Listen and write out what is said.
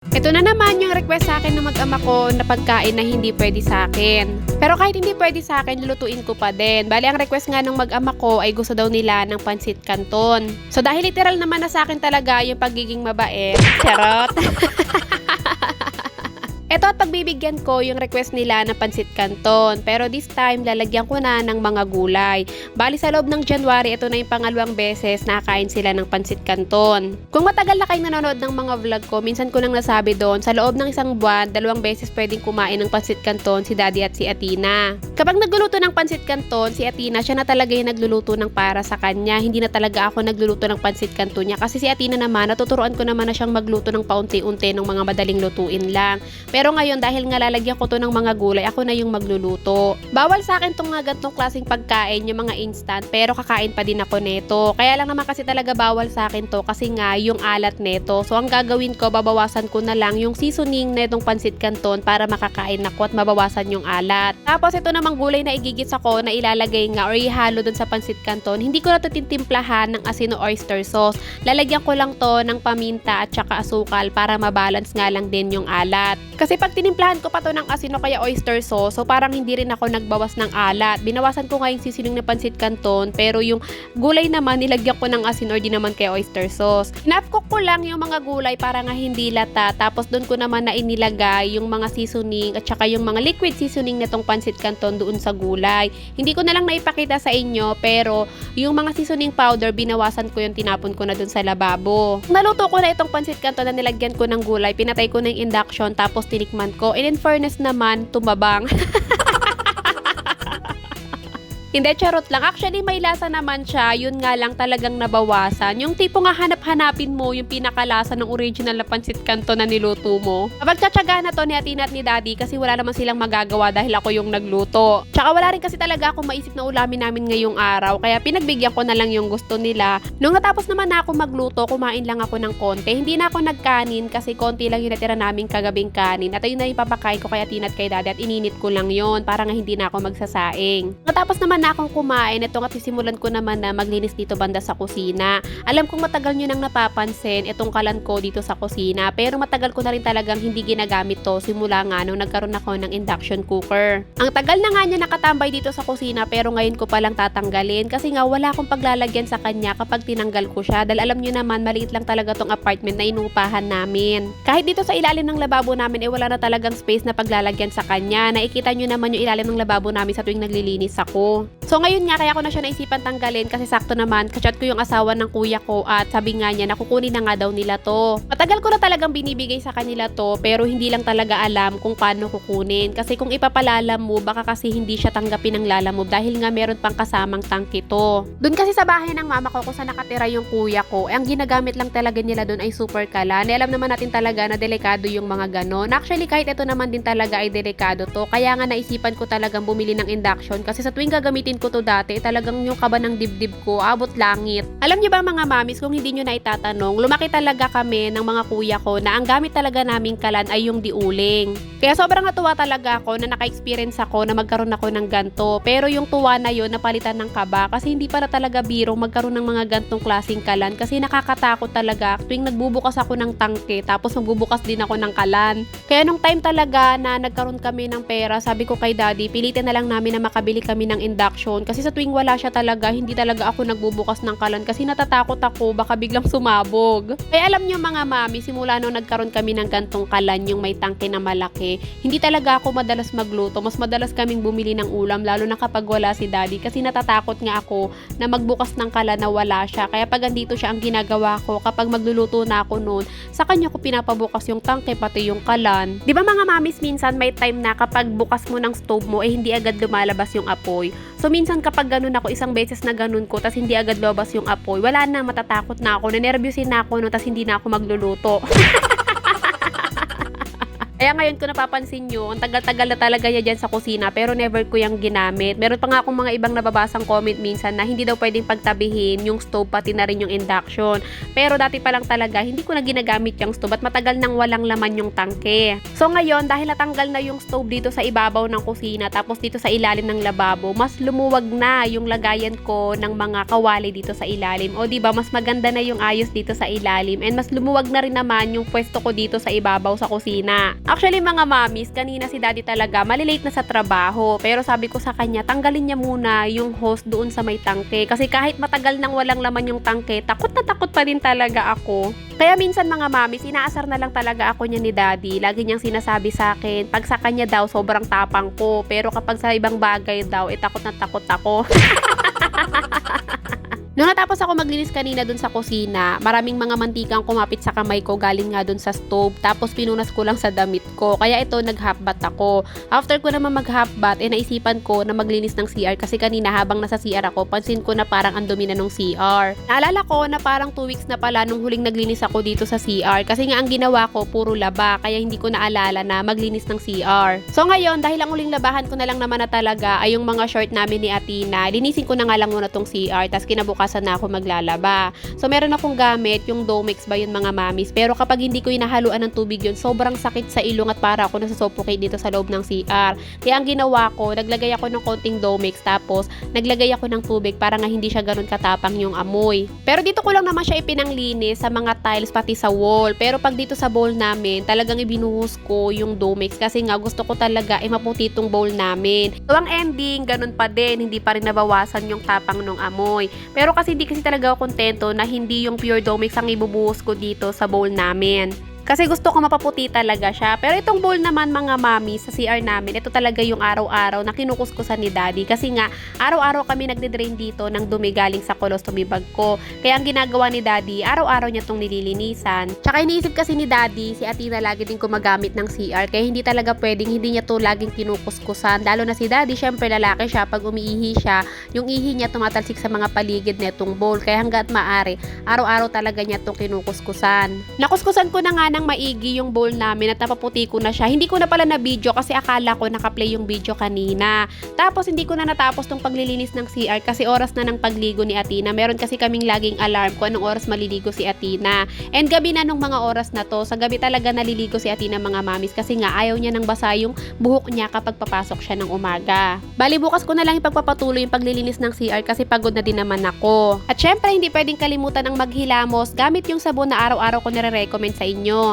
Ito na naman yung request sa akin ng mag-ama ko na pagkain na hindi pwede sa akin. Pero kahit hindi pwede sa akin, lulutuin ko pa din. Bali, ang request nga ng mag-ama ko ay gusto daw nila ng pansit canton. So dahil literal naman na sa akin talaga yung pagiging mabait. Charot! Ito at pagbibigyan ko yung request nila na pansit canton. Pero this time, lalagyan ko na ng mga gulay. Bali sa loob ng January, ito na yung pangalawang beses na kain sila ng pansit canton. Kung matagal na kayo nanonood ng mga vlog ko, minsan ko nang nasabi doon, sa loob ng isang buwan, 2 beses pwedeng kumain ng pansit canton si Daddy at si Athena. Kapag nagluluto ng pansit canton, si Athena, siya na talaga yung nagluluto ng para sa kanya. Hindi na talaga ako nagluluto ng pansit canton niya. Kasi si Athena naman, natuturuan ko naman na siyang magluto ng paunti-unti ng mga madaling lutuin lang. Pero ngayon, dahil nga lalagyan ko to ng mga gulay, ako na yung magluluto. Bawal sa akin tong nga gantong klaseng pagkain, yung mga instant, pero kakain pa din ako neto. Kaya lang naman kasi talaga bawal sa akin to kasi nga yung alat neto. So ang gagawin ko, babawasan ko na lang yung seasoning netong pansit canton para makakain ako at mabawasan yung alat. Tapos ito namang gulay na igigits ako na ilalagay nga or ihalo dun sa pansit canton. Hindi ko na to titimplahan ng asin o oyster sauce. Lalagyan ko lang to ng paminta at saka asukal para mabalance nga lang din yung alat. Kasi pag tinimplahan ko pa to ng asin o kaya oyster sauce, so parang hindi rin ako nagbawas ng alat. Binawasan ko nga yung seasoning na pansit canton, pero yung gulay naman nilagyan ko ng asin or di naman kaya oyster sauce. Hinapcook ko lang yung mga gulay para nga hindi lata, tapos doon ko naman na inilagay yung mga seasoning at saka yung mga liquid seasoning nitong pansit canton doon sa gulay. Hindi ko na lang naipakita sa inyo, pero yung mga seasoning powder, binawasan ko yung tinapon ko na doon sa lababo. Naluto ko na itong pansit canton na nilagyan ko ng gulay, pinatay ko na yung induction, tapos tinikman ko. And in fairness naman, tumabang. Hindi, charot lang. Actually, may lasa naman siya. Yun nga lang talagang nabawasan. Yung tipo nga hanap-hanapin mo yung pinakalasa ng original na pansit canton na niluto mo. Kapag tsatsaga na to ni Athena at ni Daddy kasi wala naman silang magagawa dahil ako yung nagluto. Tsaka wala rin kasi talaga akong maisip na ulamin namin ngayong araw. Kaya pinagbigyan ko na lang yung gusto nila. Nung natapos naman na ako magluto, kumain lang ako ng konti. Hindi na ako nagkanin kasi konti lang yung natira namin kagabing kanin. At ayun na yung papakain ko kay Athena at kay Daddy at ininit ko lang yon para nga hindi na ako magsasaing. Natapos naman na akong kumain, ito nga sisimulan ko naman na maglinis dito banda sa kusina. Alam kong matagal nyo nang napapansin itong kalan ko dito sa kusina, pero matagal ko na rin talagang hindi ginagamit to simula nga nung nagkaroon ako ng induction cooker. Ang tagal na nga niya nakatambay dito sa kusina pero ngayon ko palang tatanggalin kasi nga wala akong paglalagyan sa kanya kapag tinanggal ko siya dahil alam nyo naman maliit lang talaga tong apartment na inupahan namin. Kahit dito sa ilalim ng lababo namin wala na talagang space na paglalagyan sa kanya. Nakikita nyo naman yung ilalim ng lababo namin sa tuwing naglilinis ako. So ngayon nga kaya ko na siya naisipan tanggalin kasi sakto naman kachat ko yung asawa ng kuya ko at sabi nga niya nakukunin na nga daw nila to. Matagal ko na talagang binibigay sa kanila to pero hindi lang talaga alam kung paano kukunin kasi kung ipapalalam mo baka kasi hindi siya tanggapin ng lalamove dahil nga meron pang kasamang tangke to. Doon kasi sa bahay ng mama ko kung saan nakatira yung kuya ko ang ginagamit lang talaga nila doon ay super kalan. Alam naman natin talaga na delikado yung mga ganon. Actually kahit ito naman din talaga ay delikado to kaya nga naisipan ko talagang bumili ng induction kasi sa tuwing gagamitin ko to dati, talagang yung kaba ng dibdib ko, abot langit. Alam niyo ba mga mamis, kung hindi niyo na itatanong, lumaki talaga kami ng mga kuya ko na ang gamit talaga naming kalan ay yung diuling. Kaya sobrang natuwa talaga ako na naka-experience ako na magkaroon ako ng ganto. Pero yung tuwa na yun, napalitan ng kaba kasi hindi para talaga biro magkaroon ng mga gantong klaseng kalan kasi nakakatakot talaga tuwing nagbubukas ako ng tangke tapos magbubukas din ako ng kalan. Kaya nung time talaga na nagkaroon kami ng pera, sabi ko kay Daddy, pilitin na lang namin na makabili kami ng induction kasi sa tuwing wala siya talaga, hindi talaga ako nagbubukas ng kalan kasi natatakot ako baka biglang sumabog. Kaya alam nyo mga mami, simula nung nagkaroon kami ng gantong kalan yung may tangke na malaki, hindi talaga ako madalas magluto. Mas madalas kaming bumili ng ulam lalo na kapag wala si Daddy kasi natatakot nga ako na magbukas ng kalan na wala siya. Kaya pag andito siya ang ginagawa ko kapag magluluto na ako noon, sa kanya ko pinapabukas yung tangke pati yung kalan. Di ba mga mamis, minsan may time na kapag bukas mo ng stove mo hindi agad lumalabas yung apoy. So minsan kapag ganun ako, isang beses na ganun ko, tas hindi agad lumabas yung apoy, wala na, matatakot na ako, nanervyusin na ako, no, tas hindi na ako magluluto. Kaya ngayon ko napapansin nyo, ang tagal-tagal na talaga niya dyan sa kusina pero never ko yung ginamit. Meron pa nga akong mga ibang nababasang comment minsan na hindi daw pwedeng pagtabihin yung stove pati na rin yung induction. Pero dati pa lang talaga, hindi ko na ginagamit yung stove at matagal nang walang laman yung tangke. So ngayon, dahil natanggal na yung stove dito sa ibabaw ng kusina tapos dito sa ilalim ng lababo, mas lumuwag na yung lagayan ko ng mga kawali dito sa ilalim. O diba, mas maganda na yung ayos dito sa ilalim and mas lumuwag na rin naman yung pwesto ko dito sa ibabaw sa kusina. Actually mga mamis, kanina si daddy talaga malilate na sa trabaho pero sabi ko sa kanya, tanggalin niya muna yung hose doon sa may tangke kasi kahit matagal nang walang laman yung tangke, takot na takot pa din talaga ako. Kaya minsan mga mamis, inaasar na lang talaga ako niya ni daddy. Lagi niyang sinasabi sa akin, pag sa kanya daw sobrang tapang ko pero kapag sa ibang bagay daw, takot na takot ako. Nung natapos ako maglinis kanina dun sa kusina, maraming mga mantikang kumapit sa kamay ko galing nga dun sa stove. Tapos pinunas ko lang sa damit ko. Kaya ito, nag-half-bath ako. After ko naman mag-half-bath, naisipan ko na maglinis ng CR. Kasi kanina habang nasa CR ako, pansin ko na parang ang dumi na nung CR. Naalala ko na parang 2 weeks na pala nung huling naglinis ako dito sa CR. Kasi nga ang ginawa ko, puro laba. Kaya hindi ko naalala na maglinis ng CR. So ngayon, dahil ang huling labahan ko na lang naman na talaga ay yung mga short namin ni Athena, linisin ko na nga lang muna tong CR. Tapos kinabukasan na ako maglalaba. So meron akong gamit, yung Domex ba yun mga mamis. Pero kapag hindi ko inahaluan ng tubig yun, sobrang sakit sa ilong at para ako nasusuffocate dito sa loob ng CR. Kaya ang ginawa ko, naglagay ako ng konting Domex tapos naglagay ako ng tubig para nga hindi siya ganun katapang yung amoy. Pero dito ko lang naman siya ipinanglinis sa mga tiles pati sa wall. Pero pag dito sa bowl namin, talagang ibinuhos ko yung Domex kasi nga gusto ko talaga maputi itong bowl namin. So ang ending, ganun pa din, hindi pa rin nabawasan yung tapang ng amoy. Pero kasi hindi kasi talaga ako kontento na hindi yung pure Domex ang ibubuhos ko dito sa bowl namin. Kasi gusto ko mapaputi talaga siya. Pero itong bowl naman mga mami sa CR namin, ito talaga yung araw-araw na kinukuskusan ni daddy. Kasi nga, araw-araw kami nagde-drain dito ng dumi galing sa colostomy bag ko. Kaya ang ginagawa ni daddy, araw-araw niya itong nililinisan. Tsaka iniisip kasi ni daddy, si Athena lagi din gumagamit ng CR. Kaya hindi talaga pwedeng, hindi niya to laging kinukuskusan. Lalo na si daddy, syempre lalaki siya. Pag umiihi siya, yung ihi niya tumatalsik sa mga paligid netong bowl. Kaya hanggat maaari, araw-araw talaga niya itong kinukuskusan. Nakuskusan ko na nga ng maigi yung bowl namin at napaputi ko na siya. Hindi ko na pala na video kasi akala ko nakaplay yung video kanina. Tapos hindi ko na natapos tong paglilinis ng CR kasi oras na ng pagligo ni Athena. Meron kasi kaming laging alarm kung anong oras maliligo si Athena. And gabi na nung mga oras na to, sa gabi talaga naliligo si Athena mga mamis kasi nga ayaw niya nang basa yung buhok niya kapag papasok siya ng umaga. Bali bukas ko na lang ipagpapatuloy yung paglilinis ng CR kasi pagod na din naman ako. At syempre hindi pwedeng kalimutan ang maghilamos gamit yung sabon na araw-araw ko nire-recommend sa inyo.